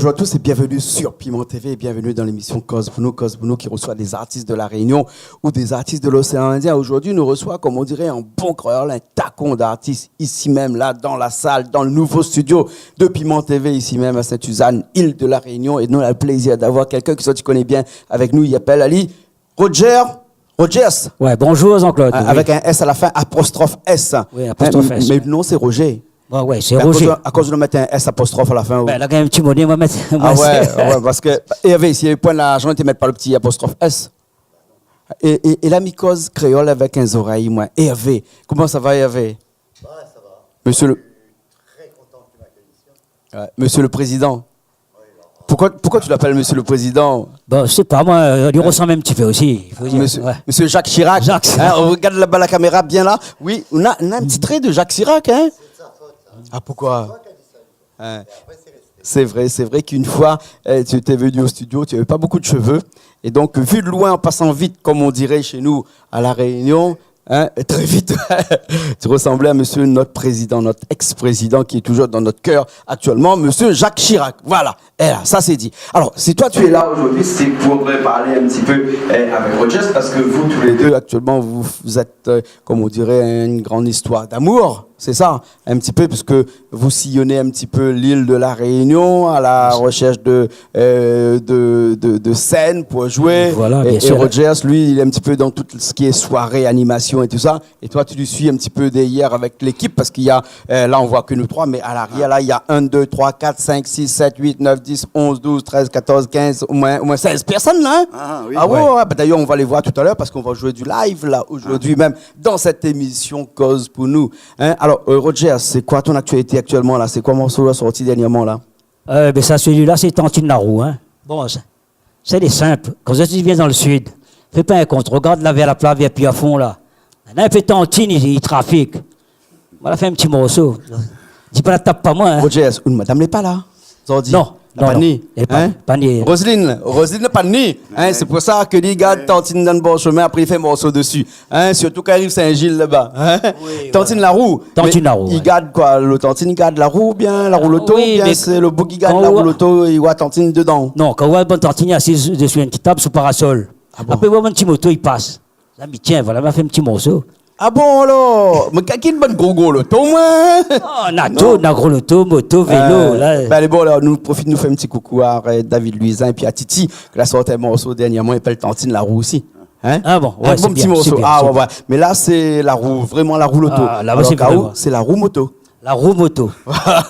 bonjour à tous et bienvenue sur Piment TV et bienvenue dans l'émission Cause Bruno qui reçoit des artistes de la Réunion ou des artistes de l'océan Indien. Aujourd'hui, nous reçoit, comme on dirait, un bon créole, un tacon d'artistes ici même, là, dans la salle, dans le nouveau studio de Piment TV, ici même à Sainte-Suzanne, île de la Réunion. Et nous, on a le plaisir d'avoir quelqu'un que tu connais bien avec nous. Il appelle Ali Rogers. Ouais, bonjour Jean-Claude. Avec un S à la fin, apostrophe S. Oui, apostrophe S. Mais le nom, c'est Roger. Ouais, c'est Roger. À cause de mettre un S apostrophe à la fin. Ben, là, quand même, un petit monnaie, on va mettre. Ah ouais, parce que. Et Hervé, si il y a point l'argent, tu ne mets pas le petit apostrophe S. Et la mycose créole avec un oreille, moi. Hervé, comment ça va, Hervé? Ouais, ça va. Monsieur le. Très content que tu m'accueilles ici. Monsieur le Président. Pourquoi tu l'appelles Monsieur le Président? Bon, je sais pas, moi, on lui ressemble un petit peu aussi. Il faut dire. Monsieur Jacques Chirac. Jacques Chirac. On regarde là-bas la caméra, bien là. Oui, on a un petit trait de Jacques Chirac, hein? C'est de sa faute, ça. Ah, pourquoi? C'est toi qui as dit ça. Hein. Et après, c'est resté. C'est vrai qu'une fois, tu étais venu au studio, tu n'avais pas beaucoup de cheveux. Et donc, vu de loin, en passant vite, comme on dirait chez nous, à La Réunion, hein, très vite, tu ressemblais à monsieur notre président, notre ex-président, qui est toujours dans notre cœur actuellement, monsieur Jacques Chirac. Voilà, et là, ça c'est dit. Alors, si toi tu es là aujourd'hui, c'est pour parler un petit peu avec Rogers, parce que vous, tous les deux, actuellement, vous êtes, comme on dirait, une grande histoire d'amour. C'est ça, un petit peu, puisque vous sillonnez un petit peu l'île de la Réunion à la recherche de scènes pour jouer. Voilà, et sûr. Rogers, lui, il est un petit peu dans tout ce qui est soirée, animation et tout ça. Et toi, tu lui suis un petit peu derrière avec l'équipe, parce qu'il y a, là, on voit que nous trois, mais à l'arrière, là, il y a 1, 2, 3, 4, 5, 6, 7, 8, 9, 10, 11, 12, 13, 14, 15, au moins 16 personnes, là. Hein? Ah, oui. Ah ouais. Bah, d'ailleurs, on va les voir tout à l'heure, parce qu'on va jouer du live, là, aujourd'hui même, dans cette émission Cause pour nous. Hein? Alors, Roger, c'est quoi ton actualité actuellement là? C'est quoi mon morceau sorti dernièrement là? Ben ça, celui-là, c'est Tantine Larou, hein. Bon, c'est des simples. Quand tu viens dans le sud, fais pas un compte. Regarde là vers la plage, vers puis à fond, là. Un peu Tantine, il trafique. Voilà, fais un petit morceau. Dis pas la tape pas moi, hein. Roger, une madame n'est pas là? Non. La Pani. Pani. Roselyne n'est pas née. Hein, c'est pour ça que les gars Tantine dans le bon chemin, après il fait un morceau dessus. Hein, surtout quand arrive Saint-Gilles là-bas. Hein? Oui, Tantine la roue. Tantine la roue. Il garde quoi? Le Tantine, il garde la roue bien, la roue l'auto, Oui, bien mais c'est le bouc qui garde la roue l'auto, il voit Tantine dedans. Non, quand on voit une bonne Tantine assise dessus une petite table sous parasol. Ah bon? Après, on voit un petit moto, il passe. Ça me dit, tiens, voilà, m'a fait un petit morceau. Ah bon alors? Mais qui est une bonne gros l'auto, moi? Oh, Nato, gros loto, moto, vélo. Là. Ben, allez, bon, alors, nous profite, nous fait un petit coucou à David Luisin et puis à Titi, qui a sorti un morceau dernièrement, il s'appelle Tantine la roue aussi. Hein? Ah bon, ouais, un c'est bon petit bien, morceau. c'est bien, Ah c'est ouais, bien. ouais. Mais là, c'est la roue, vraiment la roue l'auto. Ah, là-bas, Alors, c'est K.O., vraiment. c'est la roue moto. La roue moto. Voilà.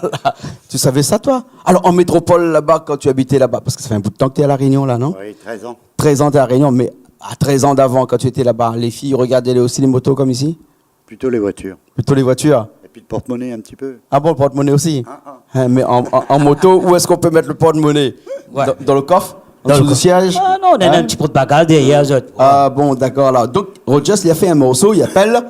Tu savais ça, toi? Alors, en métropole, là-bas, quand tu habitais là-bas, parce que ça fait un bout de temps que tu es à La Réunion, là, non? Oui, 13 ans. 13 ans, tu es à La Réunion, mais à 13 ans d'avant, quand tu étais là-bas, les filles regardaient aussi les motos comme ici? Plutôt les voitures. Plutôt les voitures. Et puis le porte-monnaie un petit peu. Ah bon, le porte-monnaie aussi? Ah. Hein, mais en moto, où est-ce qu'on peut mettre le porte-monnaie? Ouais. Dans le coffre? En Dans dessous le du coffre. siège? Ah non, on a Hein? un petit pot de bagarre derrière eux autres. Ah bon, d'accord. Alors, donc, Rogers, il a fait un morceau, il appelle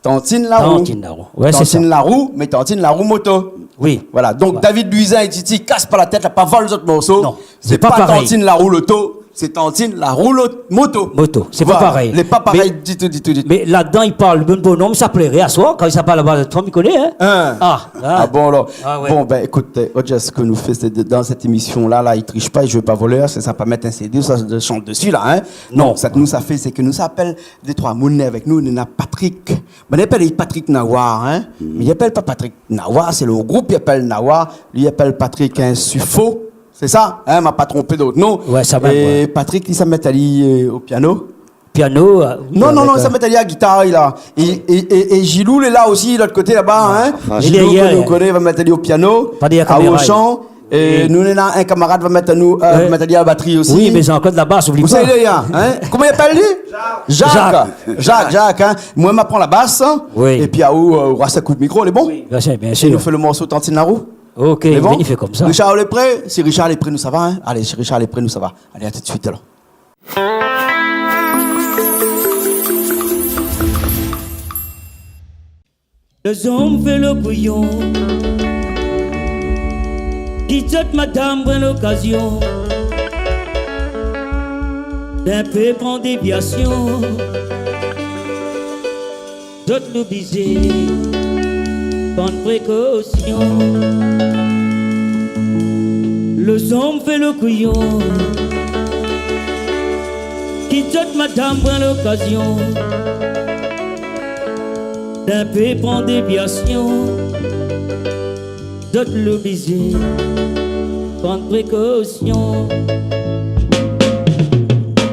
Tantine la roue. Tantine la roue. Ouais, c'est Tantine ça. la roue, mais Tantine la roue moto. Oui. Voilà. Donc, Ouais. David Luisin et Titi, casse pas la tête, là, pas vol les autres morceaux. Non, c'est c'est pas pas pareil. Tantine la roue l'auto, c'est Tantine la roue moto. Moto, c'est Voilà. pas pareil. Les pas pareils, Mais- dites. Mais là-dedans, il parle le bon nom, ça plairait à soi. Quand il s'appelle là-bas, toi, tu connais, hein? Hein. Ah bon alors. Ah ouais. Bon ben écoute, Rogers, ce que nous fait dans cette émission là, il triche pas, il joue pas voleur, c'est ça pas mettre un CD, ça se chante dessus là, hein. Non, ça que nous ça fait, c'est que nous appelle des trois mounets avec nous, on a Patrick. Ben il appelle Patrick Nawar, hein. Mais il appelle pas Patrick Nawar, c'est le groupe il appelle Nawar, lui il appelle Patrick un Suffo. C'est ça, hein, m'a pas trompé d'autre nom. Ouais, ça va, Et ouais. Patrick, il s'est mis au piano. Piano. Oui, Non, avec, il s'est mis à la guitare, il a. Et Gilou, il est là aussi, de l'autre côté là-bas, hein. enfin, Gilou, derrière, que nous hein. connaît, va mettre au piano, Pas derrière la à caméra, au chant. Et nous, on a un camarade va mettre Ouais. à la batterie aussi. Oui, mais j'ai encore de la basse, oublie Vous pas. savez, hein? Comment il appelle lui? Jacques, hein. Moi, je m'apprends la basse. Hein. Oui. Et puis, à où, ça coup de micro, il est bon? Bien sûr, bien Il sûr. nous fait le morceau Tantine la roue. Ok, Il est bon? il fait comme ça. Richard est prêt? Si Richard est prêt, nous ça va, hein? Allez, si Richard est prêt, nous ça va. Allez, à tout de suite, alors. Les hommes fait le bouillon. Quitte madame prend l'occasion d'un peu prendre déviation. D'autres l'obliger, prendre précaution. Le son fait le couillon. Qui toute madame prend l'occasion d'un peu prendre déviation, d'autres le baiser, prendre précaution.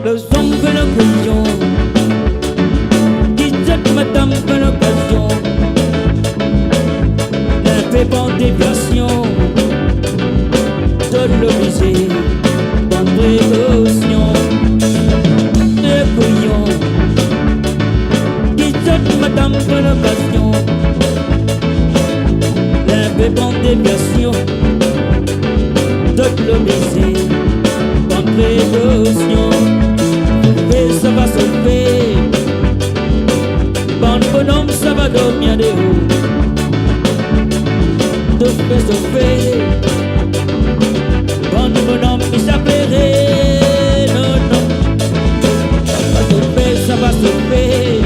Le son fait le couillon. Qui toute madame prend l'occasion d'un peu prendre déviation, d'autres le baiser, prendre précaution. Couillon, qui toute madame pour l'occasion, l'un peut prendre déviation, d'autres le baiser, prendre précaution. Mais ça va sauver, bon bonhomme ça va dormir de haut, d'autres peut sauver, bon bonhomme il s'appellerait. Ça va sauver,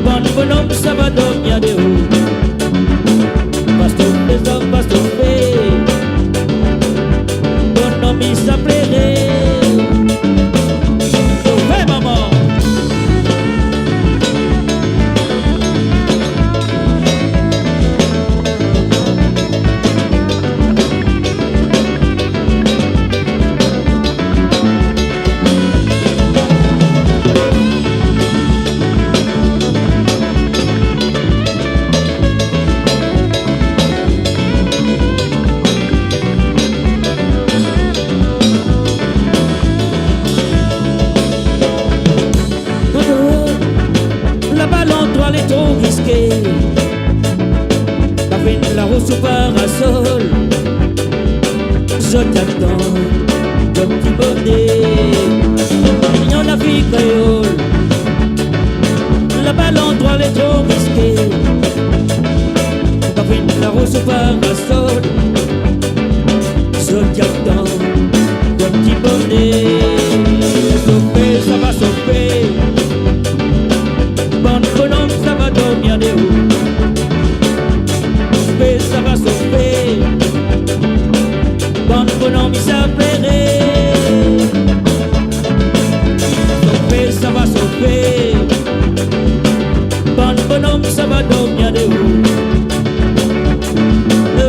bon bonhomme ça va dormir de haut. Va sauver, ça va sauver, bonhomme il s'appellerait. Sauver maman. La rose au parasol, je t'attends, le petit bonnet, il y en a vie créole. Là-bas l'endroit est trop risqué, la rose au parasol, je t'attends, le petit bonnet. Sauver, ça va sauver, bon bonhomme ça va dormir de haut. Ça va sauver, bon bonhomme il s'appellerait. Sauver, ça va sauver, bon bonhomme ça va dormir de haut. Le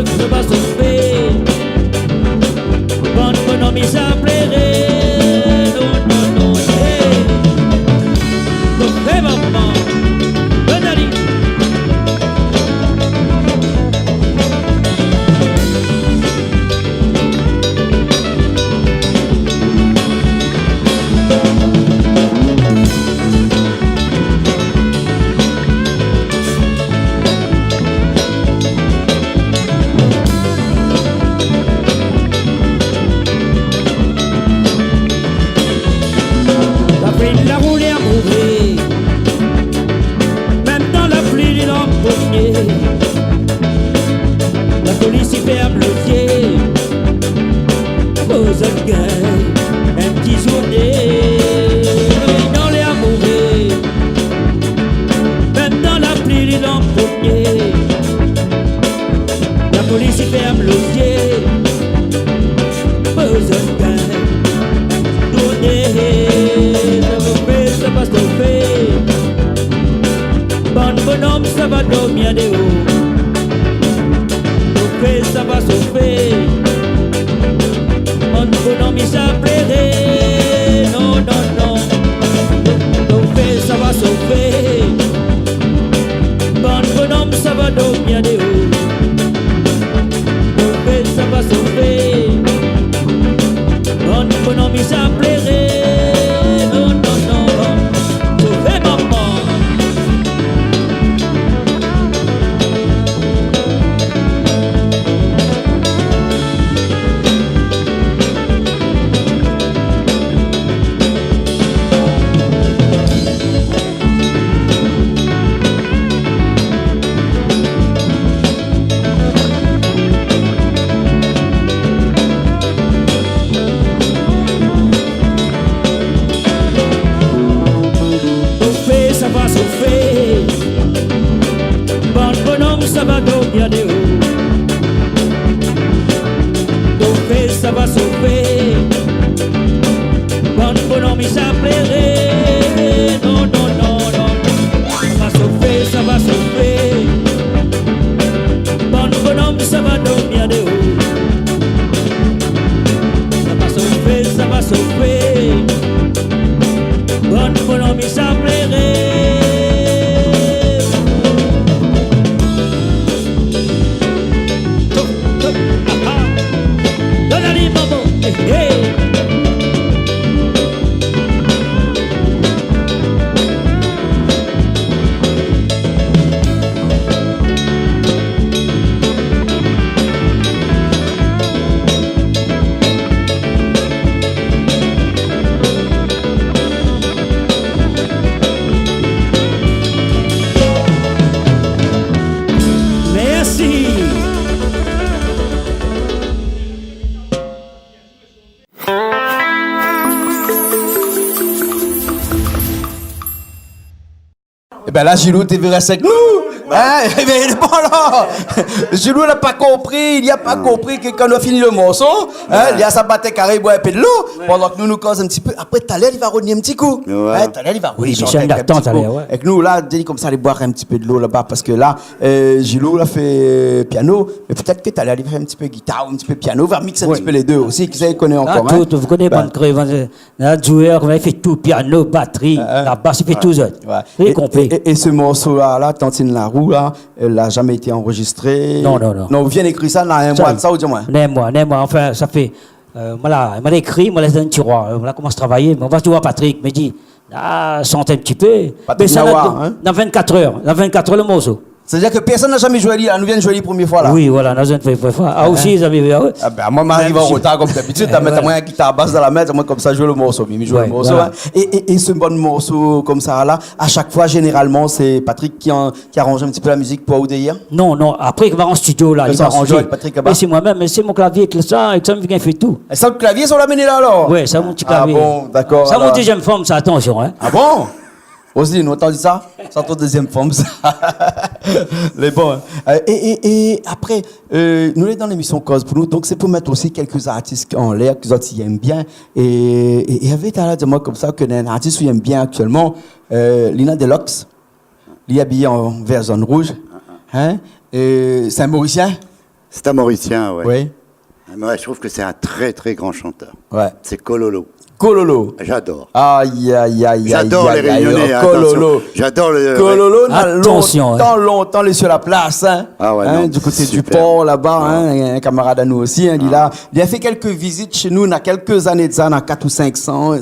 plairait. Non, non, non, non. Ça va sauver. Bon bonhomme, ça va dormir de haut. Ça va sauver. Bon bonhomme, ça plairait. Donne-lui, maman. Hey, hey. Merci. Eh ben là, Gilou, t'es venu avec nous. Hein? Eh ben, il est bon là. Gilou n'a pas compris, il n'a pas compris que quand on a fini le morceau, hein, il y a sa bataille carré, boit un peu de l'eau, pendant que nous causons un petit peu. Après, Thaler, il va revenir un petit coup. Ouais. Hein, Thaler, il va Oui, chanter mais c'est un un petit Thaler, coup. ouais. Et que nous, là, dit comme ça, aller boire un petit peu de l'eau là-bas, parce que là, Gilou, là, fait piano, mais peut-être que Thaler, il va faire un petit peu guitare, un petit peu piano, va mixer un Ouais. petit peu les deux aussi, qui ça, il connaît Ah, encore. Hein. tout, vous connaissez Ben, Bande Creux, un joueur, il fait tout, piano, batterie, la basse, il fait tout ça. Ouais. Il est complet. Et ce morceau-là, là, Tantine Larue, là, elle n'a jamais été enregistré. Non, non, non. Non, vous venez d'écrire ça dans un Ça, mois de ça ou dis-moi. N'aime-moi, enfin, ça fait. Voilà, il m'a écrit, il m'a laissé dans un tiroir. Voilà comment je travaillais. Mais on va voir Patrick, il m'a dit, sentez un petit peu. Patrick Mais ça, Nawar, hein? dans 24 heures, le morceau. C'est-à-dire que personne n'a jamais joué là, nous vient de jouer la première fois là. Oui, voilà, dans une fois. Ah, aussi, ils avaient vu. Ah ben, moi, m'arrive en retard comme d'habitude, t'as mettre moi une guitare basse dans la main, moi comme ça jouer le morceau, mais joue Ouais, le morceau. voilà. Hein. Et ce bon morceau comme ça là, à chaque fois, généralement, c'est Patrick qui arrange un petit peu la musique pour Oudéhir. Non, après, il va en studio, là, Mais il ça, va en studio, arranger. avec Patrick Abba. Mais c'est moi-même, mais c'est mon clavier, avec ça me vient fait tout. Et ça, le clavier, ça l'a mené là alors? Ouais, ça, mon petit Ah clavier. bon, d'accord. Ça, mon alors. deuxième forme, ça, attention, hein. Ah bon? Aussi, nous entendons ça? C'est ton deuxième forme, ça. Les bons. Hein. Et après, nous sommes dans l'émission Cause pour nous, donc c'est pour mettre aussi quelques artistes en l'air, que les autres y aiment bien. Et avec ta dis-moi comme ça, que un artiste qui aime bien actuellement, Lina Deluxe, il est habillé en vert zone rouge. Hein? C'est un Mauricien? C'est un Mauricien, ouais. Oui. Ouais, je trouve que c'est un très très grand chanteur. Ouais. C'est Cololo. Cololo. J'adore. Aïe, aïe, aïe, J'adore aïe, les aïe, Réunionnais. aïe, Cololo. Attention. J'adore le. Cololo, on a Attention, longtemps les sur la place. Hein. Ah ouais, Hein, non, du côté du super. port, là-bas, hein, un camarade à nous aussi. Hein, il a fait quelques visites chez nous, il y a quelques années de ça, dans 4 ou 500 ans.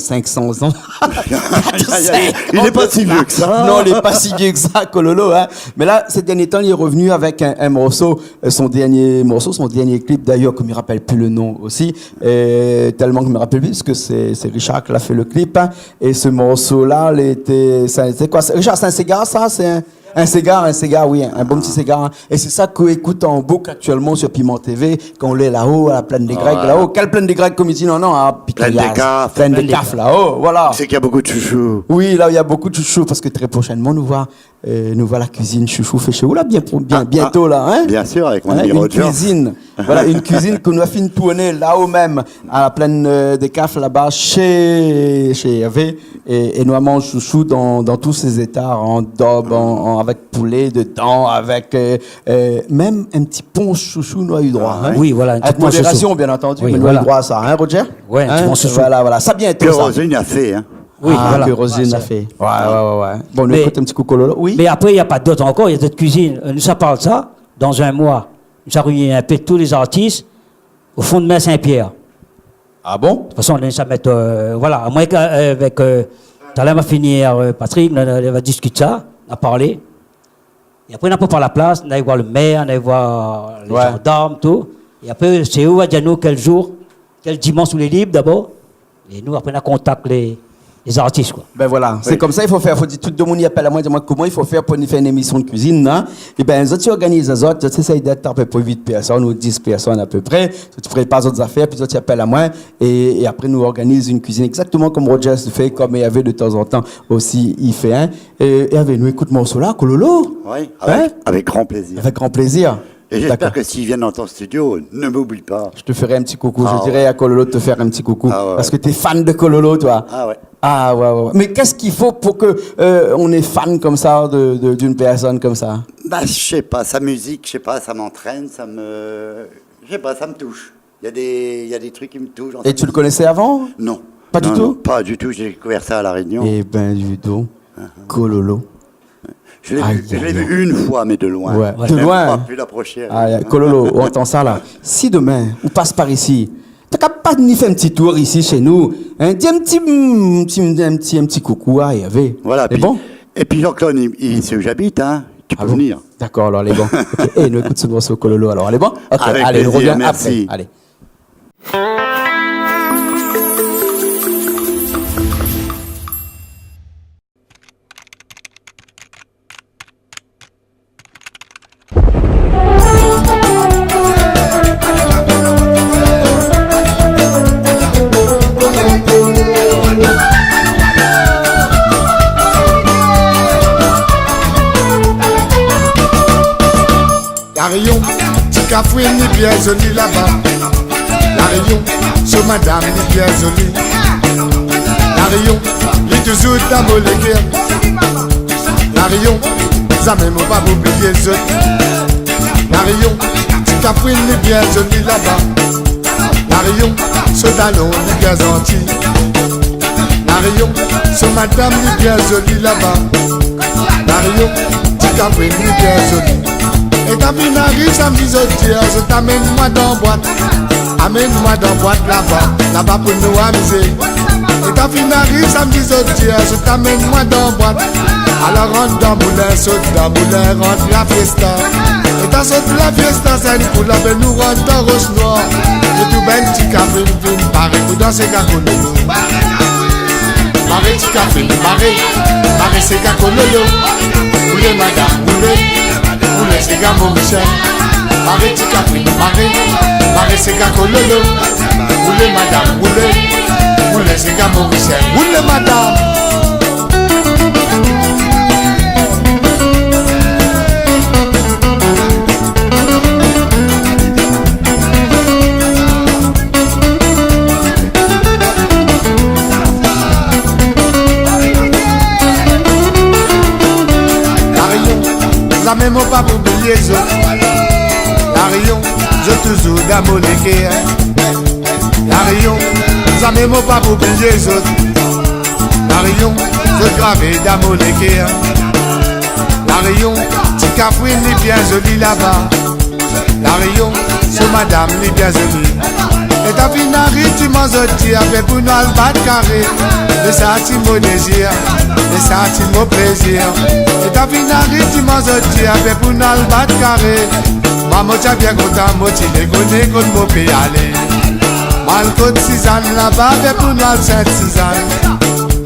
Il n'est pas si vieux que ça. Non, il n'est pas si vieux que ça, Cololo. Hein. Mais là, ces derniers temps, il est revenu avec un morceau, son dernier clip d'ailleurs, que je ne me rappelle plus le nom aussi, tellement que je me rappelle plus, parce que c'est Richard qui l'a fait le clip. Hein. Et ce morceau-là, c'est quoi? Richard, c'est un cigare, ça? C'est un cigare, oui, un bon petit cigare. Hein. Et c'est ça qu'on écoute en boucle actuellement sur Piment TV, quand on est là-haut, à la plaine des Grecs, là-haut. Quelle plaine des Grecs comme ici? Non, à Plaine des Cafres. Plaine des Cafres, là-haut, voilà. C'est qu'il y a beaucoup de chouchous. Oui, là, il y a beaucoup de chouchous, parce que très prochainement, nous voit la cuisine chouchou fait chez vous, là, bientôt, là, hein? Bien sûr, avec mon Hein, ami une Roger. cuisine, voilà, une cuisine que nous a fait tourner là-haut même, à la plaine des Cafres, là-bas, chez Hervé, et nous avons chouchou dans tous ses états, en daube, avec poulet dedans, avec même un petit pont chouchou, nous avons eu droit. Hein? Oui, voilà, un petit Avec pont modération, chouchou. bien entendu, Oui, mais nous avons eu voilà. droit à ça, hein, Roger? Ouais, un petit pont chouchou. Voilà, ça bientôt, Que ça. Roselyne a fait, hein. Oui, voilà. Que Roselyne a fait. Ouais. Bon, nous Mais- écoute un petit coup Cololo. Oui. Mais après, il n'y a pas d'autres encore, il y a d'autres cuisines. Nous, ça parle de ça, dans un mois. Nous, ça réunit un peu tous les artistes au fond de Mer Saint-Pierre. Ah bon? De toute façon, on ça mettre. Voilà, à moins qu'avec. Tout à l'heure, ma fini Patrick, on va discuter ça, on a parlé. Et après, on n'a pas par la place, on allait voir le maire, on allait voir les Ouais. gendarmes, tout. Et après, c'est où, à Diano, quel jour, quel dimanche on est libre d'abord. Et nous, après, on a contact les artistes, quoi. Ben voilà, c'est comme ça, il faut faire. Il faut dire, tout le monde y appelle à moi, dis-moi comment il faut faire pour faire une émission de cuisine, non? Et ben, les autres, organisent les autres, tu essayes d'être à peu près 8 personnes ou 10 personnes à peu près. Tu ferais pas d'autres affaires, puis les autres, tu appellent à moi. Et après, nous organisons une cuisine exactement comme Rogers fait, comme Hervé de temps en temps aussi, il fait, hein. Et Hervé, nous écoute mon morceau là, Cololo. Oui, Hein? avec grand plaisir. Avec grand plaisir. Et j'espère D'accord. que s'ils viennent dans ton studio, ne m'oublie pas. Je te ferai un petit coucou. Ah, Je dirai à Kololo de te faire un petit coucou. Ah, ouais, Parce que ouais. tu es fan de Kololo, toi. Ah ouais. Ah, ouais. Mais qu'est-ce qu'il faut pour que on est fan comme ça d'une personne comme ça? Bah, je sais pas, sa musique, je sais pas, ça m'entraîne, ça me. Je sais pas, ça me touche. Il y a des trucs qui me touchent. Et tu le connaissais avant? Non. Pas du Non, tout non, pas du tout, j'ai découvert ça à La Réunion. Eh ben, du tout. Kololo. Je l'ai Aïe, vu, aïe, aïe. une fois, mais de loin. Ouais. J'ai De même loin. pas pu l'approcher. Ah, Kololo, on entend ça là. Si demain, on passe par ici, t'as qu'à pas ni faire un petit tour ici chez nous. Hein? Dis un petit coucou à Hervé. Voilà. C'est bon? Et puis Jean-Claude, il sait où j'habite, hein. Tu peux Ah bon? venir. D'accord, alors allez bon. Ok. Eh, nous écoute ce morceau Kololo alors. Allez bon? Ok, Avec allez, on plaisir, revient merci. après. Allez. La Réunion, petit café ni bien joli là-bas. La Réunion, sur madame ni bien joli. La Réunion, il est toujours dans mon légué. La Réunion, ça même pas oublier les autres. La Réunion, petit café ni bien joli là-bas. La Réunion, sur talon ni bien gentil. La Réunion, sur madame ni bien joli là-bas. La Réunion, petit café ni bien joli. Et ta finari, samedi, je t'amène moi dans boîte. Amène-moi dans boîte là-bas, là-bas pour nous amuser. Et ta finari, samedi, je t'amène moi dans boîte. Alors rentre dans moulin, saute dans moulin, rentre la fiesta. Et ta saute la fiesta, c'est une coule, avec nous rentre dans roche noire. Et tout ben petit café, vine, pareil, pour danser gacololo. Pareil, petit café, pareil, c'est gacololo. Moulé madame, moulé. Moulé c'est gars mon Michel. Marie petit café, Marie c'est gars Kololo. Moulé madame, moulé c'est gars mon Michel. Moulé madame. La même pas pour oublier ça. La Réunion, je toujours dans mon équerre. La Réunion, la même pas pour oublier ça. La Réunion, je gravé dans mon équerre. La Réunion, petit café ni bien joli là-bas. La Réunion, c'est madame ni bien jolie. Et ta finari, tu m'en dis avec pour nous le battre carré. Et ça, c'est mon désir. Et ça, c'est mon plaisir. Et ta finari, tu m'en dis avec pour nous le battre carré. Maman, tu as bien content, motivé, qu'on mon pays aller. Mal côte Suzanne là-bas, avec pour nous le Sainte-Suzanne.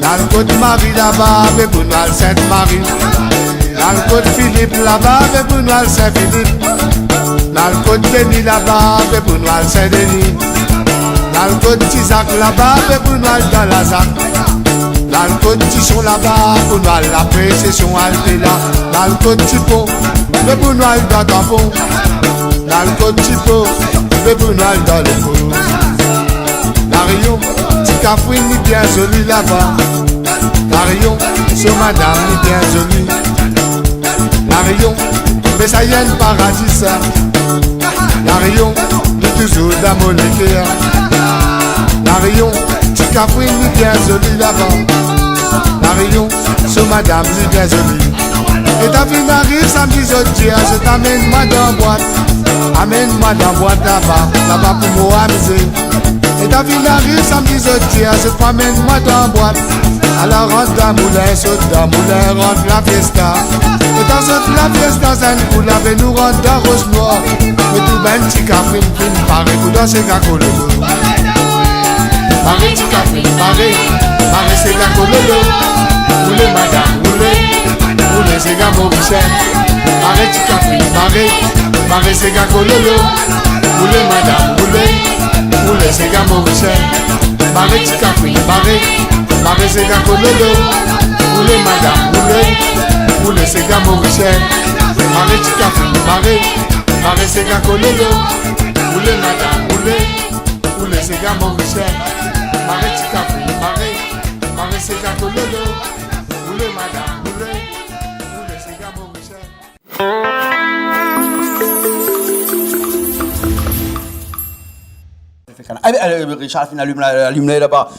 Dans le côte Marie là-bas, avec pour nous le Sainte-Marie. Dans le côte Philippe là-bas, avec pour nous le Saint-Philippe. Dans le côte Denis là-bas, avec pour nous le Saint-Denis. Dans le côte Isaac là-bas, avec pour nous dans la ZAC. Dans le côte Tichon là-bas, pour nous la précession Alpela. Dans le côte Tipo, avec pour nous dans Tampon. Dans le côte Tipo, avec pour nous dans le pot. La Réunion, petit café ni bien joli là-bas. La Réunion, sur madame ni bien joli. La Réunion, mais ça y est un paradis ça. La Réunion, de toujours dans mon équerre. La Réunion, petit café ni bien joli là-bas. La Réunion, sur madame ni bien joli. Et ta fille arrive samedi, je t'amène moi dans boîte. Amène-moi dans boîte là-bas, là-bas pour m'amuser. Et ta fille arrive samedi, je t'amène moi dans boîte. Alors rentre dans moulin, saute dans moulin, rentre la fiesta. Et dans saute la fiesta, c'est une coule, avec nous rentre dans roche noire. Mais tout ben petit café, une pareil, pour danser gacololo. Pareil petit café, pareil c'est gacololo. Moulé madame, moulé c'est gars mon Michel. Pareil petit café, pareil c'est gacololo. Moulé madame, moulé c'est gars mon Michel. Pareil petit café, pareil c'est gacololo. Moulé madame, moulé c'est gars mon Michel. Pareil petit café, Marie c'est qu'un cololo. Oulé madame, oulé c'est qu'un bon Michel. Marie c'est qu'un fou, Marie c'est qu'un cololo. Oulé madame, oulé c'est qu'un bon Michel. Richard, allume là-bas.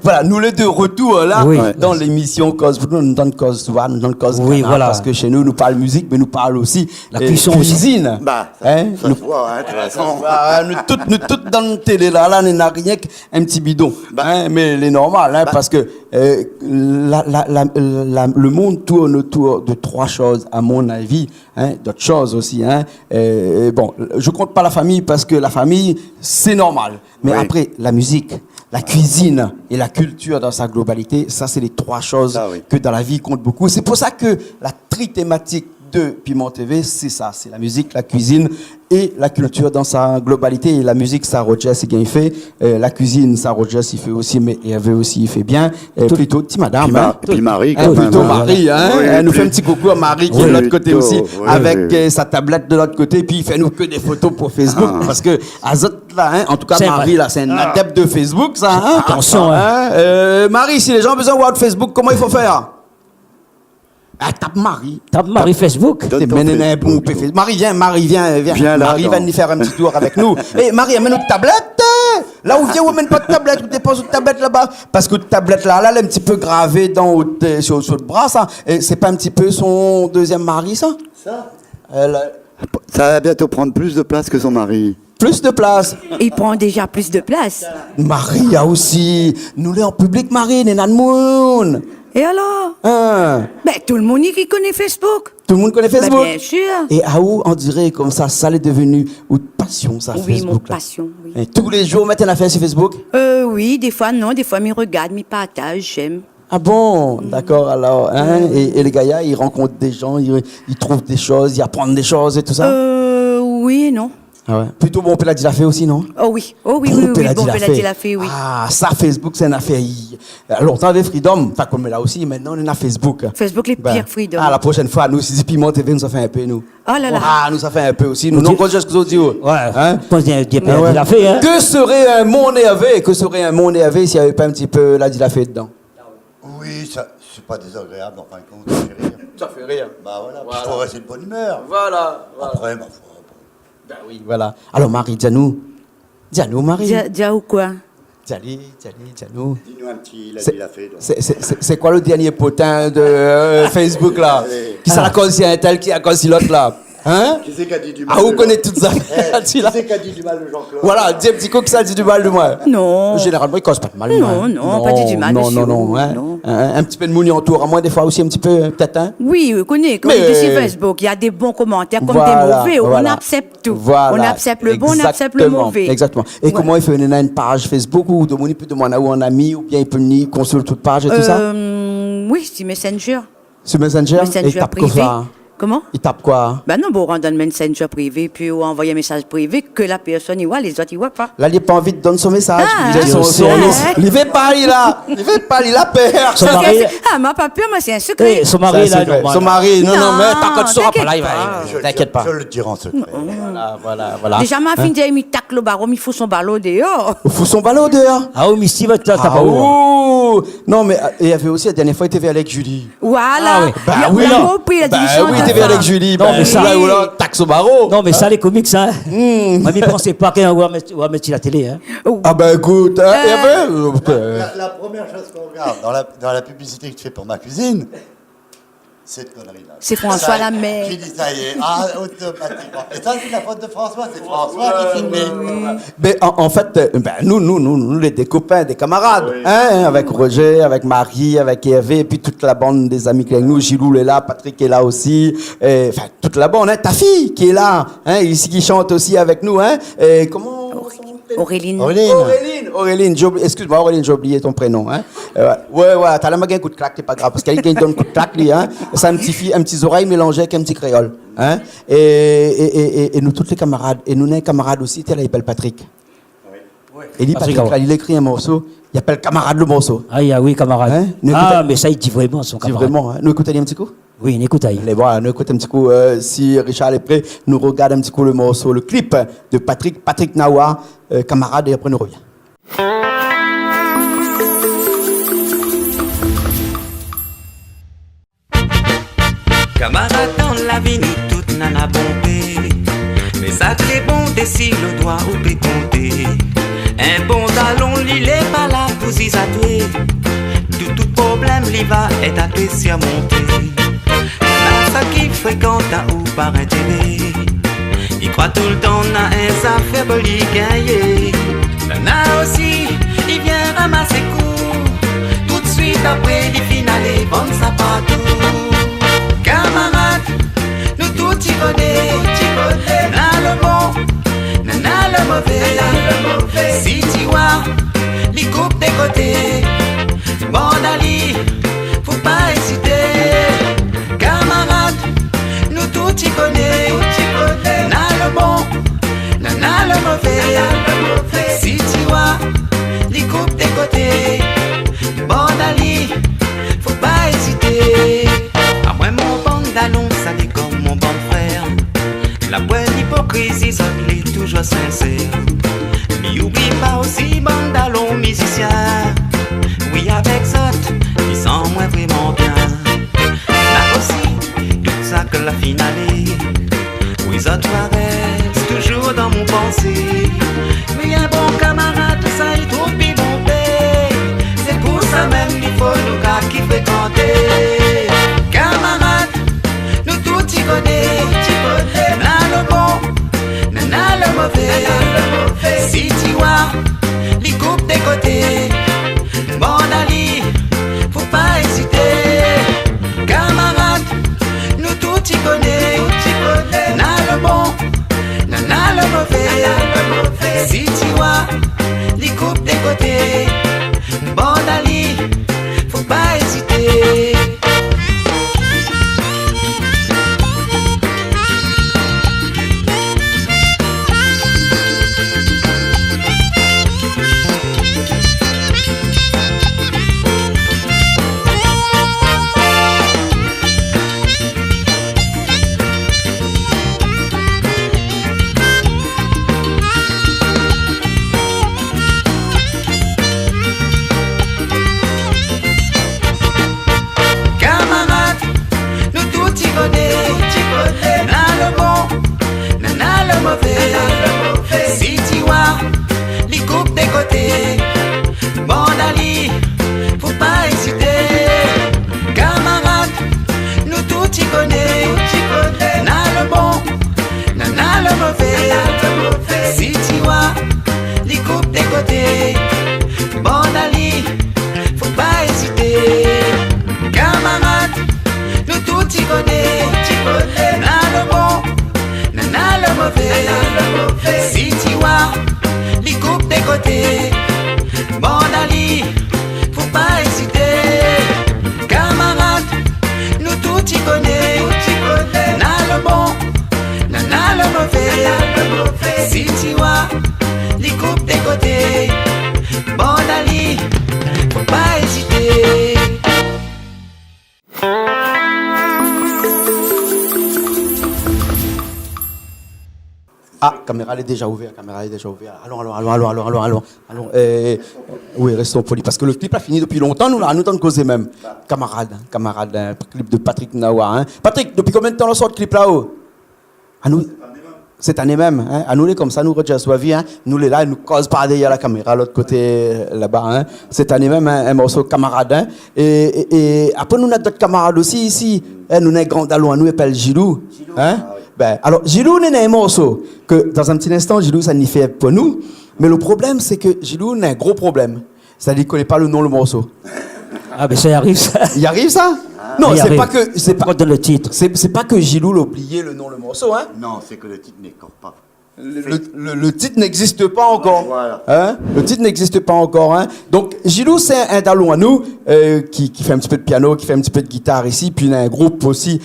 Voilà, nous les deux retour là Oui. dans l'émission Cause. Nous nous donnons Cause souvent, nous donnons Cause. Oui, voilà. Parce que chez nous, nous parlons musique, mais nous parlons aussi La cuisson aussi. cuisine. Bah, ça Nous- se voit, hein, de toute façon. nous toutes dans la télé là, nous n'avons rien qu'un petit bidon. Mais les normal, parce que le monde tourne autour de trois choses, à mon avis, d'autres choses aussi. Bon, je compte pas la famille parce que la famille, c'est normal. Mais Oui. après, la musique, la cuisine et la culture dans sa globalité, ça, c'est les trois choses Ça, oui. que dans la vie comptent beaucoup. C'est pour ça que la thématique de Piment TV, c'est ça, c'est la musique, la cuisine et la culture dans sa globalité. Et la musique, ça, Roger, c'est bien fait. La cuisine, ça, Roger, il fait aussi, mais Hervé aussi, il fait bien. Plutôt, petit madame. Et puis Marie, quand même. Plutôt Marie, Oui, elle nous puis- fait un petit coucou à Marie qui est de l'autre côté Plutôt, aussi, oui, avec oui. sa tablette de l'autre côté, puis il fait nous que des photos pour Facebook, parce que Azot là, en tout cas C'est Marie vrai. là, c'est un adepte de Facebook, ça. Attention, Marie, si les gens ont besoin de voir de Facebook, comment il faut faire? Ah, tape Marie. Tape Marie Facebook. Donne T'es ton mené Facebook. bon, puis Marie, viens. Viens là, Marie va attends. nous faire un petit tour avec nous. Hé, Marie, amène notre tablette. Là où vient, on amène pas de tablette. On dépose une tablette là-bas. Parce que cette tablette là, elle est un petit peu gravée sur le bras, ça. Et c'est pas un petit peu son deuxième mari, ça? Ça Elle a Ça va bientôt prendre plus de place que son mari. plus de place. Il prend déjà plus de place. Marie a aussi. Nous, les en public, Marie, n'est pas de monde. Et alors Hein? Ben, tout le monde qui connaît Facebook. Tout le monde connaît Facebook? Ben, bien sûr. Et à où on dirait comme ça l'est devenu une passion, ça, Oui, Facebook. mon là. passion, oui. Et tous les jours, maintenant, on fait sur Facebook? Oui, des fois non, des fois me regarde, me partage, j'aime. Ah bon, d'accord, alors, et les gars, ils rencontrent des gens, ils trouvent des choses, ils apprennent des choses et tout ça? Oui et non. Ah ouais. Plutôt bon, on peut la dire la fait aussi, non? Oh oui, bon, Pela on peut la fait. dire la fait, oui. Ah, ça, Facebook, c'est une affaire. Alors, t'avais Freedom, enfin, comme là aussi, maintenant, on est à Facebook. Facebook, les pires Freedom. Ah, la prochaine fois, nous, si Piment TV, nous, ça fait un peu, nous. Oh là là. Ah, nous, ça fait un peu aussi. Nous, non, qu'on dise ce que vous dites. Ouais. Hein? Quand il Ah ouais. a fait, hein. Que serait un monde Hervé? Que serait un monde Hervé s'il n'y avait pas un petit peu la dilafée dedans? Oui, ça, c'est pas désagréable, en fin de compte, ça fait rire. Ça fait rire. Bah voilà, puis je trouverais c'est de bonne humeur. Voilà. Après, ma foi, Ben oui, voilà. Alors, Marie, dis-nous. Dis-nous, Marie. Dia ou quoi Dis-nous. dis-nous un petit, C'est- il a fait. donc. C'est quoi le dernier potin de Facebook, là? Qui ça la cause si un tel, qui a cause si l'autre, là? Hein? Qui c'est qui a dit du mal Ah, vous de connaissez toutes ça? Jean- Tu Qui là? c'est qui a dit du mal de Jean-Claude? Voilà, dis un petit coup que ça dit du mal de moi. Non. Généralement, il cause pas de mal. Non, moi. non, pas dit du mal, Non, monsieur. non, hein. Non. Un petit peu de mouni autour, à moi, des fois aussi, un petit peu, peut-être, hein? Oui, on connaît. Quand Mais- on dit sur Facebook, il y a des bons commentaires comme Voilà, des mauvais. On voilà. accepte tout. Voilà. On accepte le bon, on accepte le Exactement, mauvais. Exactement. Et Ouais. comment il fait une page Facebook ou de mon peut demander où un ami ou bien il peut venir consulter toute page et tout ça? Oui, c'est Messenger. Sur Messenger? Et Messenger il tape quoi privé. ça? Comment Il tape quoi? Ben non, bon, on rentre dans le Messenger privé, puis on envoie un message privé que la personne y voit, les autres y voient pas. Là, il n'a pas envie de donner son message. Ah, il dit ah, il ne veut pas, il a. Il veut pas, il a peur. Son Parce que mari- c'est- Ah, moi, pas peur, moi, c'est un secret. Eh, son mari, Ça, là, c'est vrai. normal. Son mari, non, Non, mais par contre, tu sauras pas, t'inquiète là, il va. pas. T'inquiète pas. Je le dirai en secret. Voilà. Déjà, ma fille, il me tacle le baron, il faut son ballon dehors. Il faut son ballon dehors. Ah, oui, Misty, va t'as Ah, pas où? ouh. Non, mais il y avait aussi la dernière fois, il était avec Julie. Voilà. Ah oui. Bah Il a- oui, il a là. compris, il a dit, Bah il chante oui, il à était ça. avec Julie. Non, Bah, mais ça- là, où là, taxe au barreau. Non, mais ça, les comics, ça. Moi, je ne pensais pas qu'on va mettre la télé, hein. Ah ben écoute, hein, il y avait... La première chose qu'on regarde dans la publicité que tu fais pour ma cuisine, cette connerie-là. C'est François Ça, Lamère. J'ai dit ça y est, automatiquement. Et ça, c'est la faute de François, c'est François qui filmait. Mais en fait, nous, des copains, des camarades, hein, avec Roger, avec Marie, avec Hervé, et puis toute la bande des amis qui est avec nous, Gilou est là, Patrick est là aussi, enfin, toute la bande, hein, ta fille qui est là, hein, ici qui chante aussi avec nous, hein, et comment... Auréline. Auréline, excuse-moi, Auréline, j'ai oublié ton prénom, hein. Ouais, t'as la un coup de claque, c'est pas grave, parce qu'elle donne un coup de claque, lui, hein. C'est un petit oreille mélangé avec un petit créole, hein. Et nous, tous les camarades, et nous, les camarades aussi, t'es là, il appelle Patrick. Et lui, Patrick, là, il écrit un morceau, il appelle camarade le morceau. Ah, oui, camarade. Hein? Nous Ah, écoutons- mais ça, il dit vraiment son C'est camarade. vraiment, hein. Nous écoutons un petit coup? Oui, on écoute aïe. Allez voir, nous écoutons un petit coup, si Richard est prêt, nous regarde un petit coup le morceau, le clip de Patrick Nawa, camarade, et après nous revient. Camarade dans la vie, nous toutes n'en a bombé. Mais ça t'est bon, si le doigt ou peut compter. Un bon talon, il est pas là pour s'y satouer. Tout problème, il va être à toi surmonter. Là, ça qui fréquente ou par intérêt. Il croit tout le temps dans un affaire pour lui gagner. Là aussi, il vient ramasser coup. Tout de suite après, il finale, bon ça partout. Camarade, nous tout y connaît, n'a le bon, n'a le mauvais. Si tu vois, les coupes des côtés, bon Ali, faut pas hésiter. Camarade, nous tout y connaît, n'a le bon, n'a le mauvais. Si tu vois, les coupes des côtés, bon Ali, faut pas hésiter. Mon bandalon, ça dit comme mon bon frère. La bonne hypocrisie, ça l'est toujours sincère. Mais oublie pas aussi bandalon musicien. Oui, avec ça, ils sont moins vraiment bien. Là aussi, tout ça que la finale. Oui, ça reste toujours dans mon pensée. Oui, un bon camarade, ça il trouve bien bon paix. C'est pour ça même il faut nous gars qui fréquenter. Camarade, nous tout y connaît, n'a le bon, n'a le mauvais. Si tu vois, les coupes des côtés, bon Ali, faut pas hésiter. Camarade, nous tout y connaît, n'a le bon, n'a le mauvais. Si tu vois, les coupes des côtés, bon Ali, faut pas hésiter. Si tu vois les coupes des côtés, bon Ali, faut pas hésiter. Camarade, nous tout y connaît, n'a le bon, n'a le mauvais. Si tu vois les coupes des côtés, bon Ali, faut pas hésiter. Camarade, nous tout y connaît, n'a le bon, n'a le mauvais. Si tu vois les coupes des côtés, bon Ali, faut pas hésiter. Camarade, nous tout y connaît, n'a le bon, n'a le mauvais. Si tu vois les coupes des côtés, bon Ali, faut pas hésiter. Ah, caméra elle est déjà ouverte, Allons. Oui, restons polis, parce que le clip a fini depuis longtemps, nous t'en de causer même. Camarade, clip de Patrick Nawa. Hein. Patrick, depuis combien de temps on sort le clip là-haut? À nous, cette année même, hein. À nous les comme ça, nous reçoivons vie, hein. Nous les là, nous cause pas derrière la caméra, l'autre côté là-bas. Hein. Cette année même, hein, un morceau camarade. Hein. Et après nous on a d'autres camarades aussi ici. Hein, nous avons un grand dalon, nous appelle Gilou. Hein. Ben, alors, Gilou n'est un morceau que, dans un petit instant, Gilou, ça n'y fait pour nous. Mais le problème, c'est que Gilou n'a un gros problème. C'est-à-dire qu'il ne connaît pas le nom du morceau. Ah, ben ça y arrive, ça. Il arrive, ça? Non, il c'est arrive. pas que... C'est pas, Dans le titre. c'est pas que Gilou l'a oublié le nom du morceau, hein? Non, c'est que le titre n'écorpe pas. Le titre n'existe pas encore. Voilà. Hein? Le titre n'existe pas encore. Hein? Donc, Gilou, c'est un talon à nous qui fait un petit peu de piano, qui fait un petit peu de guitare ici. Puis, il y a un groupe aussi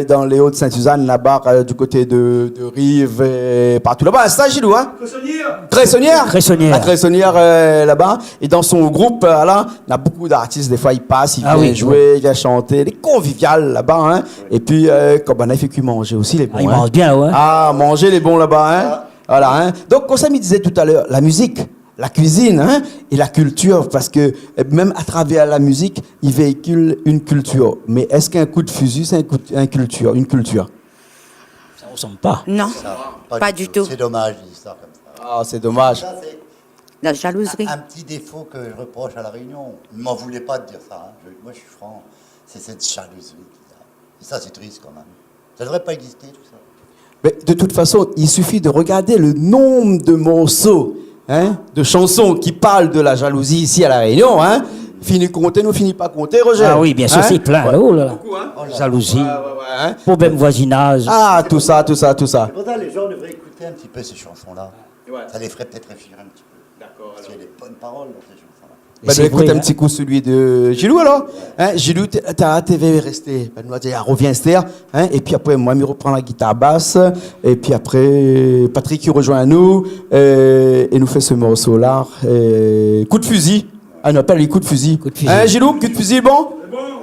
dans les Hauts-de-Sainte-Suzanne, là-bas, du côté de Rive, et partout là-bas. C'est ça, Gilou, hein? Cressonnière. Cressonnière. La Cressonnière, là-bas. Et dans son groupe, là, il y a beaucoup d'artistes. Des fois, il passe, il vient jouer, il vient chanter. Les conviviales là-bas. Hein? Et puis, comme on a fait que manger aussi, les bons. Ils mangent bien, ouais. Ah, manger les bons là-bas, hein? Voilà, hein. Donc, comme ça me disait tout à l'heure, la musique, la cuisine, hein, et la culture, parce que même à travers la musique, il véhicule une culture. Mais est-ce qu'un coup de fusil, c'est une culture? Ça ne ressemble pas. Non, pas du tout. C'est dommage, il dit ça comme ça. Ah, c'est dommage. Ça, c'est La jalouserie. un petit défaut que je reproche à La Réunion. Il ne m'en voulait pas de dire ça. Hein. Moi, je suis franc. C'est cette jalouserie qu'il y a. Et ça, c'est triste quand même. Ça ne devrait pas exister, tout ça. Mais de toute façon, il suffit de regarder le nombre de morceaux, hein, de chansons qui parlent de la jalousie ici à La Réunion. Hein. Fini compter, nous finit pas compter, Roger. Ah oui, bien sûr, hein? c'est plein. Ouais. Oh là là. Beaucoup, hein. Jalousie, Hein. problème voisinage. Ah, tout ça. C'est pour ça que les gens devraient écouter un petit peu ces chansons-là. Ouais. Ça les ferait peut-être réfléchir un petit peu. D'accord. Parce qu'il y a des bonnes paroles dans ces chansons-là. Et c'est écoute vrai, un hein. petit coup celui de Gilou alors. Hein, Gilou, t'as TV resté. Ben, nous dire reviens Esther. Hein, et puis après moi, je reprend la guitare basse. Et puis après Patrick qui rejoint nous et nous fait ce morceau là. Coup de fusil. Ah, on appelle les coups de fusil. Coup de fusil. Hein, Gilou, coup de fusil bon.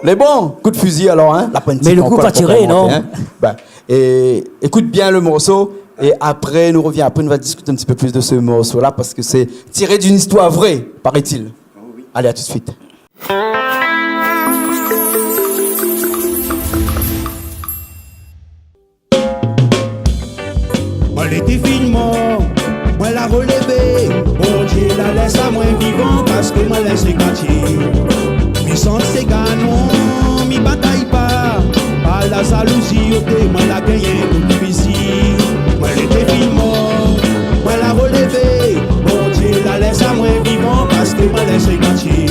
Les bons. Coup de fusil alors. Hein. Mais le coup pas tiré, non. Hein. Ben, et écoute bien le morceau. Et après, nous revient. Après, nous va discuter un petit peu plus de ce morceau-là parce que c'est tiré d'une histoire vraie, paraît-il. Allez, à tout de suite. Moi l'étais finement, moi la relevé. Bon Dieu la laisse à moi vivant parce que moi laisse les quartiers. Mi sente ses canons, mi bataille pas. Par la jalousie, ok, moi la gagne tout ici. Moi l'étais finement, moi la relevé. Bon Dieu la laisse à moi vivant parce que moi laisse les quartiers.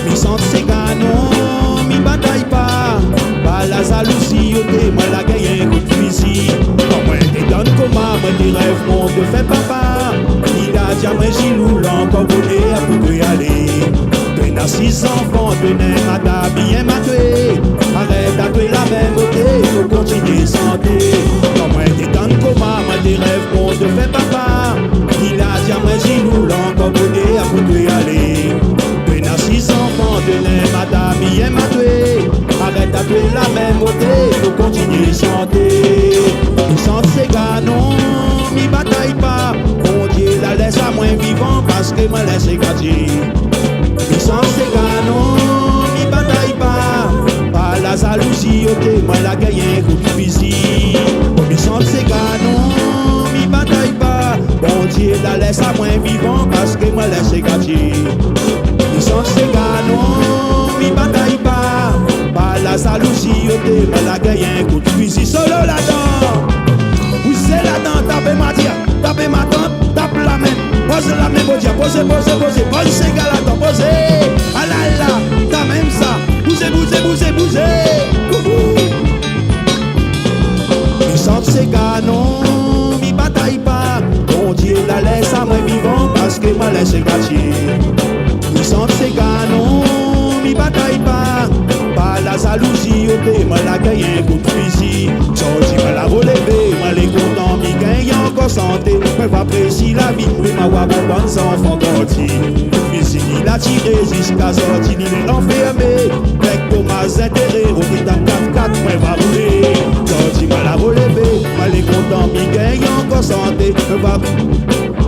Mi sente ses canons, mi bataille pas. Par la jalousie, ok, moi la gagne tout ici. Moi te donne comment, moi tes rêves, mon te fait papa. Il a dit à moi Gilou, l'encore volé à pour y aller. Tu n'as 6 enfants, tu n'es pas ta bien matoué. Arrête à tuer la même beauté, faut continuer santé. Moi te donne comment, moi tes rêves, mon te fait papa. Il a dit à moi Gilou, l'encore volé à pour y aller. Tu n'as 6 enfants, tu n'es pas ta bien matoué. Arrête à tuer la même beauté, faut continuer santé. Mi sente ses canons, mi bataille pas. Bon Dieu la laisse à moi vivant parce que moi laisse gâter. Mi sente ses canons, mi bataille pas. Par la jalousie, ok, moi la gagne un coup de fusil. Mi sente ses canons, mi bataille pas. Bon Dieu la laisse à moi vivant parce que moi laisse gâter. Mi sente ses canons, mi bataille pas. Par la jalousie, ok, moi la gagne un coup de fusil. Solo là-dedans. Poussez là-dedans, tapez ma tia, tapez ma tante, tape la main. Pose la main, bon Dieu, posez. Pose ces gars là-dedans, posez. Ah là là, t'as même ça. Bougez. Mi sente ses canons, mi bataille pas. Bon Dieu la laisse à moi vivant parce que moi laisse gâter. Mi sente ses canons, mi bataille pas. Par la jalousie, ok, moi la gagne un coup de fusil. Sorti, moi la relever, moi les content, mi gagne encore santé. Moi va apprécier la vie, mais ma voix pour bonnes enfants gâtis. Fusil, il a tiré jusqu'à sortir, il est enfermé. Avec Thomas intérêt, au titan 4-4, moi va rouler. Sorti, moi la relever, moi les content, mi gagne encore santé. Moi va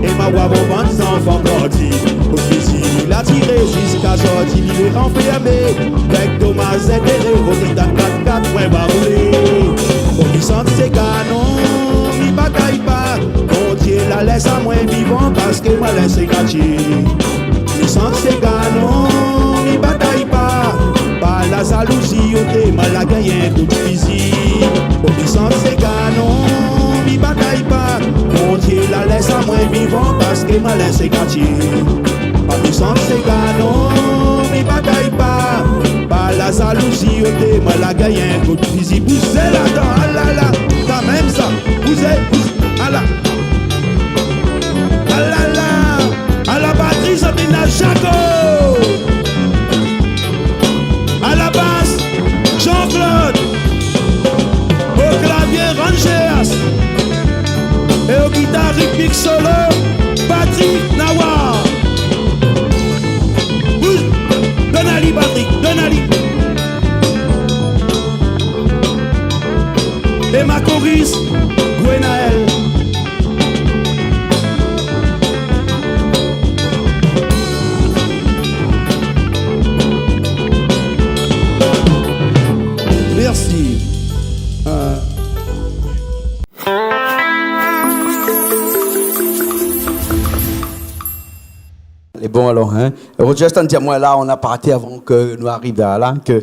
et ma voix pour bonnes enfants gâtis. Fusil, il a tiré jusqu'à sortir, il est enfermé. Avec Thomas intérêt, au titan 4-4, moi va rouler. Bon, il sente ses canons, il bataille pas. Bon Dieu la laisse à moi vivant parce que moi laisse gâter. Il sente ses canons, il bataille pas. Par la jalousie, ok, moi la gagne un coup de fusil. Bon, il sente ses canons, il bataille pas. Bon Dieu la laisse à moi vivant parce que moi laisse gâter. Il sente ses canons, il bataille pas. Par la jalousie, ok, moi la gagne un coup de fusil. Poussez là-dedans, ah là là, t'as même ça. Poussez, ah là. et ma choriste, Gwenaël. Merci. Et bon alors, hein. Roger, dis-moi là, on a parté avant que nous arrivions là, que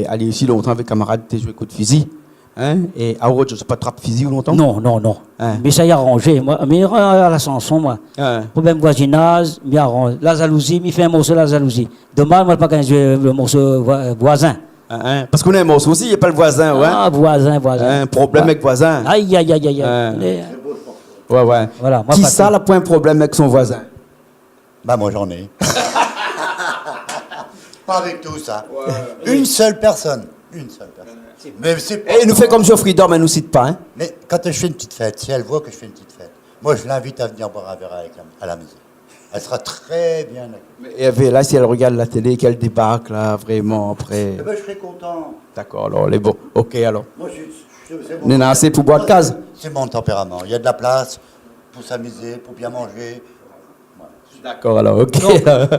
aller aussi longtemps avec camarades, tu joué coup de fusil. Hein? Et à Roger, je sais pas trappe fusil ou longtemps? Non, non, non. Hein? Mais ça y a arrangé. Moi, mais à la chanson, moi. Hein? Problème voisinage, m'y arrange. La jalousie, m'y fait un morceau de la jalousie. Dommage, moi, pas quand jouer le morceau voisin. Hein? Parce qu'on est un morceau aussi, il n'y a pas le voisin, ouais. Ah, voisin. Hein? Problème avec voisin. Aïe, aïe, aïe, aïe. Hein? Les- Ouais. Voilà, moi, Qui pas ça, tout. le point problème avec son voisin? Bah moi j'en ai. Pas avec tout ça. Une seule personne. Une seule personne. Mais c'est pas... Et il nous fait comme Geoffrey Dorme, elle nous cite pas, hein? Mais quand je fais une petite fête, si elle voit que je fais une petite fête, moi je l'invite à venir boire un verre à la maison. Elle sera très bien accueillie. Et là, si elle regarde la télé, qu'elle débarque, là, vraiment, après. Eh ben, je serai content. D'accord, alors, elle est bon. Ok, alors. Moi, c'est On en a assez pour boire de case. C'est mon tempérament. Il y a de la place pour s'amuser, pour bien manger. D'accord, alors, ok.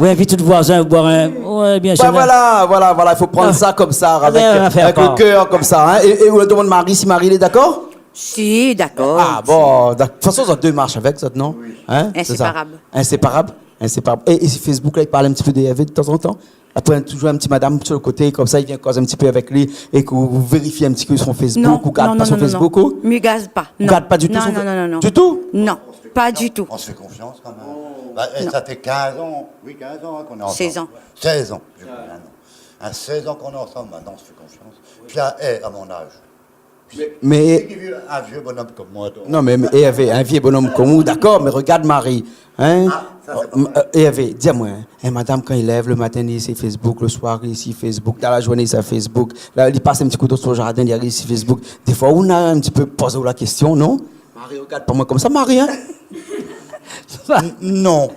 Oui, invite tout voisin à boire un. Ouais, bien sûr. Bah, voilà, il faut prendre ça comme ça, avec rien à faire, le pas. cœur, comme ça. Hein. Et on demande Marie, si Marie, elle est d'accord? Si, d'accord. Ah, bon, de toute façon, vous avez deux marches avec, ça, non? Hein? C'est ça. Inséparable. Inséparable. Et si Facebook, là, il parle un petit peu des de temps en temps? Après, toujours un petit madame sur le côté, comme ça, il vient causer un petit peu avec lui, et que vous vérifiez un petit peu son Facebook, Non, ou garde non, pas non, son non, Facebook, non. ou? Me gaze pas. Vous Non. garde pas du tout non, son non, non, non, non. Du tout? Non, pas du tout. On se fait confiance quand même. Bah, ça fait 15 ans, oui, 15 ans hein, qu'on est ensemble. 16 ans. 16 ans, je crois, maintenant. 16 ans qu'on est ensemble, maintenant on se fait confiance. Puis à mon âge. Mais, Un vieux bonhomme comme moi. toi. non, mais il y avait un vieux bonhomme comme vous, d'accord, mais regarde Marie. Hein? Et il y avait, dis-moi, hein, madame, quand il lève le matin, il est sur Facebook, le soir, il est sur Facebook, dans la journée, il est sur Facebook. Là, il passe un petit coup d'eau sur le jardin, il est sur Facebook. Des fois, on a un petit peu posé la question, non? Marie, regarde pas moi comme ça, Marie, hein? Non.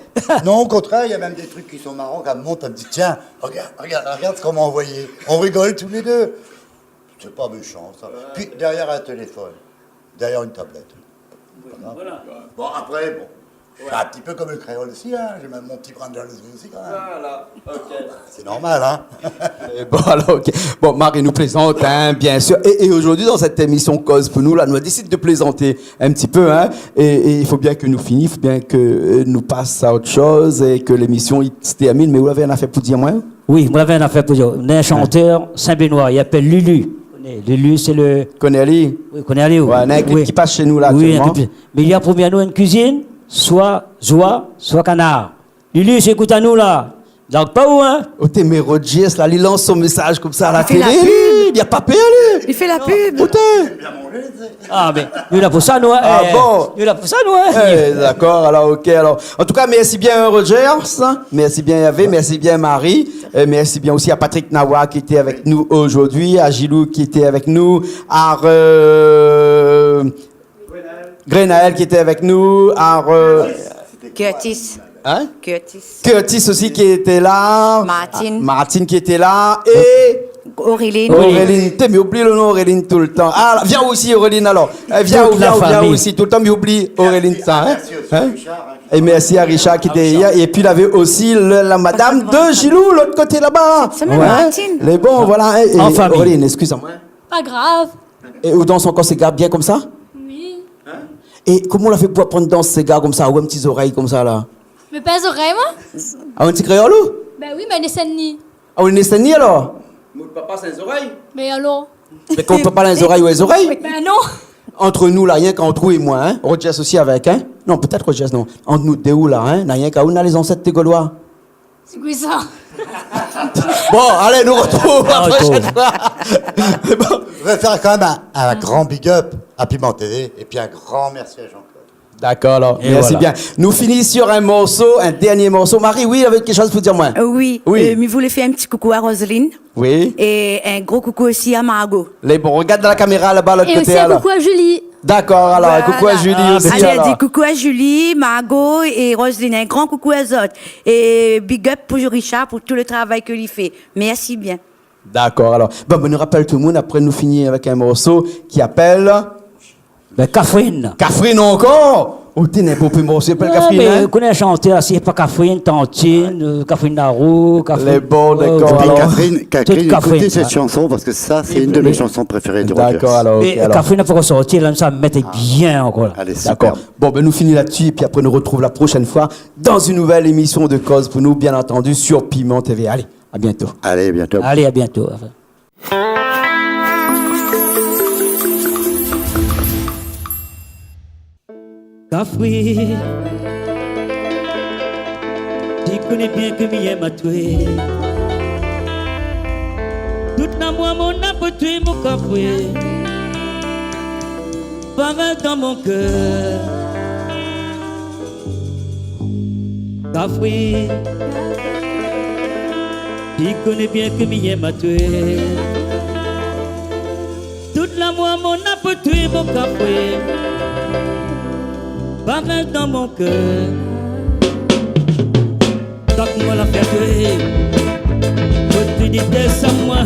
Non, au contraire, il y a même des trucs qui sont marrants. Quand elle monte, elle me dit tiens, regarde ce qu'on m'a envoyé. On rigole tous les deux. C'est pas méchant, ça. Puis derrière un téléphone, derrière une tablette. Voilà. Bon, après, bon. Je suis un petit peu comme le créole aussi, hein. J'ai même mon petit brin de jalousie aussi, quand même. Voilà, ok. C'est normal, hein. Et bon, alors, ok. Bon, Marie nous plaisante, hein, bien sûr. Et aujourd'hui, dans cette émission Cause pour nous, là, nous décide de plaisanter un petit peu, hein. Et il faut bien que nous finissions, il faut bien que nous passe à autre chose et que l'émission se termine. Mais vous l'avez en affaire pour dire moi? Oui, moi, j'avais une affaire pour dire. On a un chanteur, Saint-Benoît, il appelle Lulu. Lulu, c'est le. Connais Ali? Oui, connais Ali, oui. Ouais, un clip Oui. qui passe chez nous, là, Oui, actuellement. mais il y a pour bien nous une cuisine, soit joie, soit canard. Lulu, c'est écoute à nous, là. Donc, pas où, hein? Oh, t'es mais Rogers, là, il lance son message comme ça à la fait télé. la pub. Il n'y a pas payé, lui. Il fait la pub. Putain. Ah, mais nous, là, pour ça, nous, hein? Ah, bon. Nous, là, pour ça, nous, hein? D'accord, alors, ok. Alors, en tout cas, merci bien, Rogers. Merci bien, Hervé. Merci bien, Marie. Merci bien aussi à Patrick Nawa qui était avec nous aujourd'hui, à Gilou qui était avec nous, à Grenaël qui était avec nous, à Curtis. hein? Curtis. Curtis aussi qui était là. Martine. Martine qui était là. Et Auréline. Auréline. T'es mais oublie le nom Auréline tout le temps. Ah, là, viens aussi Auréline alors. Viens, Toute la viens famille. aussi tout le temps, mais oublie Auréline ça. Hein? Merci aussi, Hein? Richard, hein. Et merci à Richard qui était hier. Et puis il avait aussi la madame de Gilou, l'autre côté là-bas. C'est même Martine. Les bons, voilà. Et En famille. Auréline, excuse-moi. Pas grave. Et où dans son corps, ces gars bien comme ça? Oui. Et comment on l'a fait pour apprendre dans ces gars comme ça, ou un petit oreilles comme ça là? Mais pas oreilles, moi? Ah, un petit créole ou? Ben oui, mais les Sani. Ah, on est Stéphanie alors? Mon papa, c'est les oreilles. Mais alors? Mais quand on peut pas les oreilles ou les oreilles? Ben non. Entre nous, là, rien qu'entre vous et moi, hein? Rogers aussi avec, hein? Non, peut-être Rogers, non. Entre nous deux, là, hein? N'a rien qu'à où on a les ancêtres des Gaulois. C'est quoi ça? Bon, allez, nous retrouvons la prochaine fois. Bon. Je vais faire quand même un grand big up à Piment TV et puis un grand merci à Jean-Claude. D'accord, alors. Et Merci voilà. bien. Nous finissons sur un morceau, un dernier morceau. Marie, oui, avec quelque chose pour dire moi? Oui. Oui. Mais voulez faire un petit coucou à Roselyne. Oui. Et un gros coucou aussi à Margot. Les bons, regarde dans la caméra là-bas, l'autre Et côté. aussi un alors. coucou à Julie. D'accord, alors, un coucou à Julie aussi. Allez, alors. dis coucou à Julie, Margot et Roselyne. Un grand coucou à eux autres. Et big up pour Richard pour tout le travail qu'il fait. Merci bien. D'accord, alors. Bon, ben, nous rappelle tout le monde, après nous finir avec un morceau qui appelle Ben, Catherine. Catherine encore? Oh, t'es n'importe quoi, bon, c'est pas Catherine, mais hein? on connaît chanter, là, c'est pas Catherine, Tantine, Catherine Darou, Catherine... Les bons, d'accord. Écoutez, alors. Catherine, Catherine, écoutez cette hein. chanson parce que ça, c'est une de mes chansons préférées du Rogers. D'accord, alors. Et ok, alors. Catherine n'a pas ressorti, là, ça me mettait bien encore. Allez, D'accord. super. Bon, ben nous finissons là-dessus et puis après nous retrouve la prochaine fois dans une nouvelle émission de Cause pour nous, bien entendu, sur Piment TV. Allez, à bientôt. Allez, bientôt. Allez, à bientôt. Cafoué, tu connais bien que m'y aime à tuer. Toute la moi mon a pour tuer mon cafoué. Parole dans mon cœur. Cafoué, tu connais bien que m'y aime à tuer. Toute la moi mon a pour tuer mon cafoué. Parole dans mon cœur. Quand moi la faire tuer, faut tu dis ça moi.